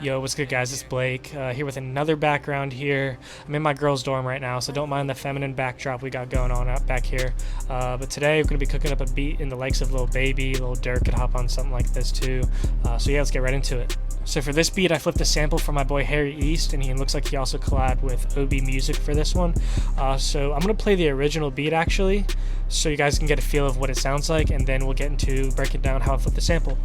Yo, what's good, guys? It's Blake here with another background here. I'm in my girl's dorm right now, so don't mind the feminine backdrop we got going on up back here. But today we're going to be cooking up a beat in the likes of Lil Baby. Lil Durk could hop on something like this too. So yeah, let's get right into it. So for this beat, I flipped a sample from my boy Harry East, and he looks like he also collabed with OB Music for this one. So I'm going to play the original beat actually, so you guys can get a feel of what it sounds like, and then we'll get into breaking down how I flipped the sample.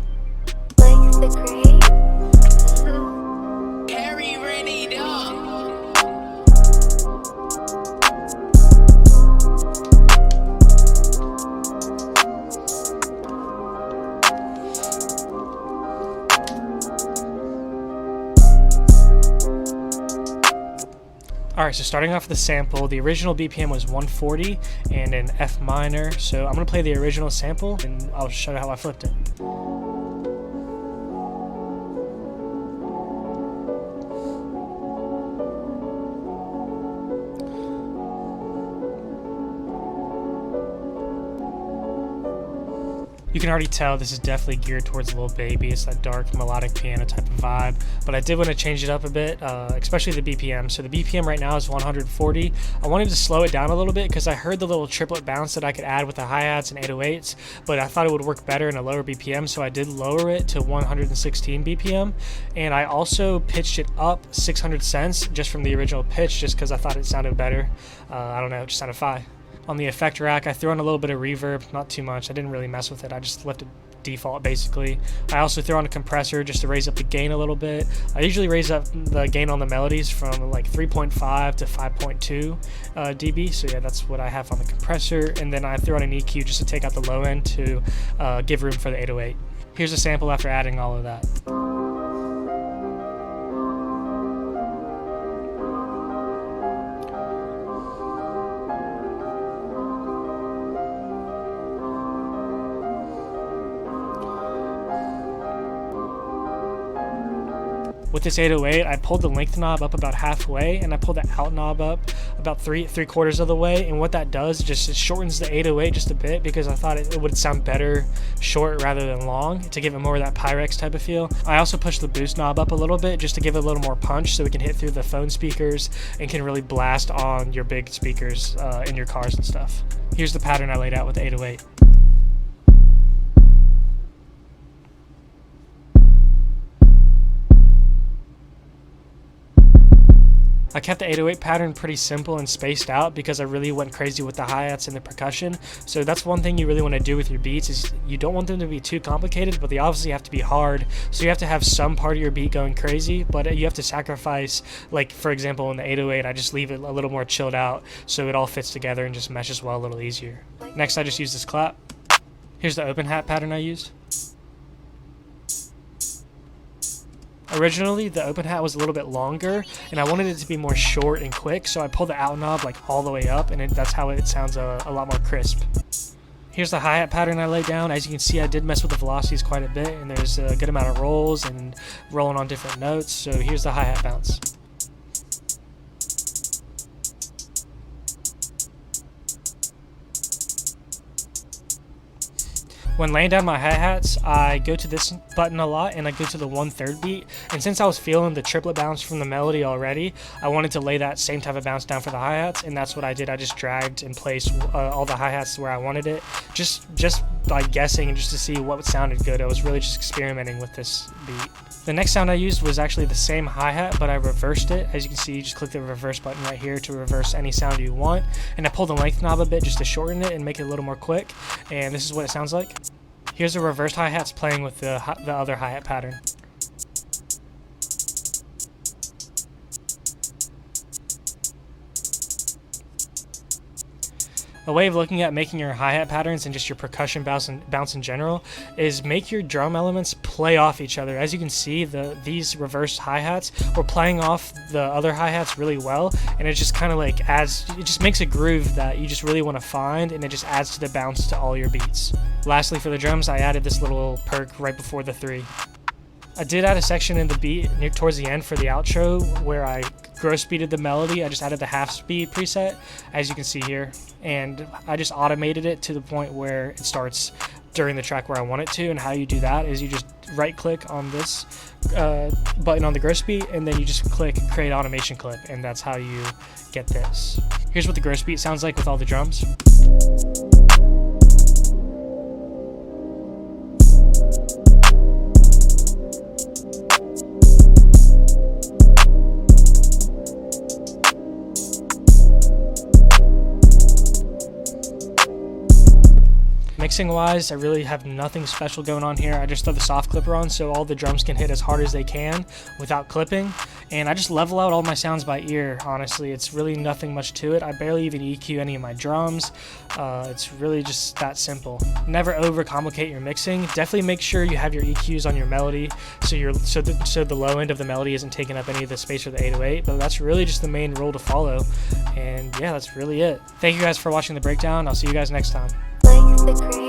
Alright, so starting off the sample, the original BPM was 140 and an F minor, so I'm going to play the original sample and I'll show you how I flipped it. You can already tell this is definitely geared towards Lil Baby. It's that dark melodic piano type of vibe, but I did want to change it up a bit, especially the BPM. So the BPM right now is 140. I wanted to slow it down a little bit because I heard the little triplet bounce that I could add with the hi-hats and 808s, but I thought it would work better in a lower BPM, so I did lower it to 116 BPM, and I also pitched it up 600 cents just from the original pitch just because I thought it sounded better. I don't know, it just sounded fine. On the effect rack, I threw on a little bit of reverb, not too much. I didn't really mess with it. I just left it default basically. I also threw on a compressor just to raise up the gain a little bit. I usually raise up the gain on the melodies from like 3.5 to 5.2 dB. So yeah, that's what I have on the compressor. And then I threw on an EQ just to take out the low end to give room for the 808. Here's a sample after adding all of that. With this 808, I pulled the length knob up about halfway, and I pulled the out knob up about three quarters of the way. And what that does, just it shortens the 808 just a bit because I thought it would sound better short rather than long to give it more of that Pyrex type of feel. I also pushed the boost knob up a little bit just to give it a little more punch so we can hit through the phone speakers and can really blast on your big speakers in your cars and stuff. Here's the pattern I laid out with the 808. I kept the 808 pattern pretty simple and spaced out because I really went crazy with the hi-hats and the percussion. So that's one thing you really want to do with your beats is you don't want them to be too complicated, but they obviously have to be hard. So you have to have some part of your beat going crazy, but you have to sacrifice, like for example in the 808, I just leave it a little more chilled out so it all fits together and just meshes well a little easier. Next I just used this clap. Here's the open hat pattern I used. Originally, the open hat was a little bit longer, and I wanted it to be more short and quick, so I pulled the out knob like all the way up, and that's how it sounds a lot more crisp. Here's the hi-hat pattern I laid down. As you can see, I did mess with the velocities quite a bit, and there's a good amount of rolls and rolling on different notes, so here's the hi-hat bounce. When laying down my hi-hats, I go to this button a lot and I go to the 1/3 beat. And since I was feeling the triplet bounce from the melody already, I wanted to lay that same type of bounce down for the hi-hats, and that's what I did. I just dragged and placed all the hi-hats where I wanted it, just by guessing and just to see what sounded good. I was really just experimenting with this beat. The next sound I used was actually the same hi-hat, but I reversed it. As you can see, you just click the reverse button right here to reverse any sound you want. And I pulled the length knob a bit just to shorten it and make it a little more quick. And this is what it sounds like. Here's the reversed hi-hats playing with the other hi-hat pattern. A way of looking at making your hi-hat patterns and just your percussion bounce in general is make your drum elements play off each other. As you can see, these reversed hi-hats were playing off the other hi-hats really well, and it just kind of like it just makes a groove that you just really want to find, and it just adds to the bounce to all your beats. Lastly, for the drums, I added this little perk right before the 3. I did add a section in the beat towards the end for the outro where I gross speeded the melody. I just added the half speed preset, as you can see here, and I just automated it to the point where it starts during the track where I want it to. And how you do that is you just right click on this button on the gross beat, and then you just click create automation clip, and that's how you get this. Here's what the gross beat sounds like with all the drums. Mixing wise, I really have nothing special going on here. I just throw the soft clipper on so all the drums can hit as hard as they can without clipping, and I just level out all my sounds by ear. Honestly, it's really nothing much to it. I barely even EQ any of my drums. It's really just that simple. Never overcomplicate your mixing. Definitely make sure you have your EQs on your melody so the low end of the melody isn't taking up any of the space for the 808, but that's really just the main rule to follow. And yeah, that's really it. Thank you guys for watching the breakdown. I'll see you guys next time. Like the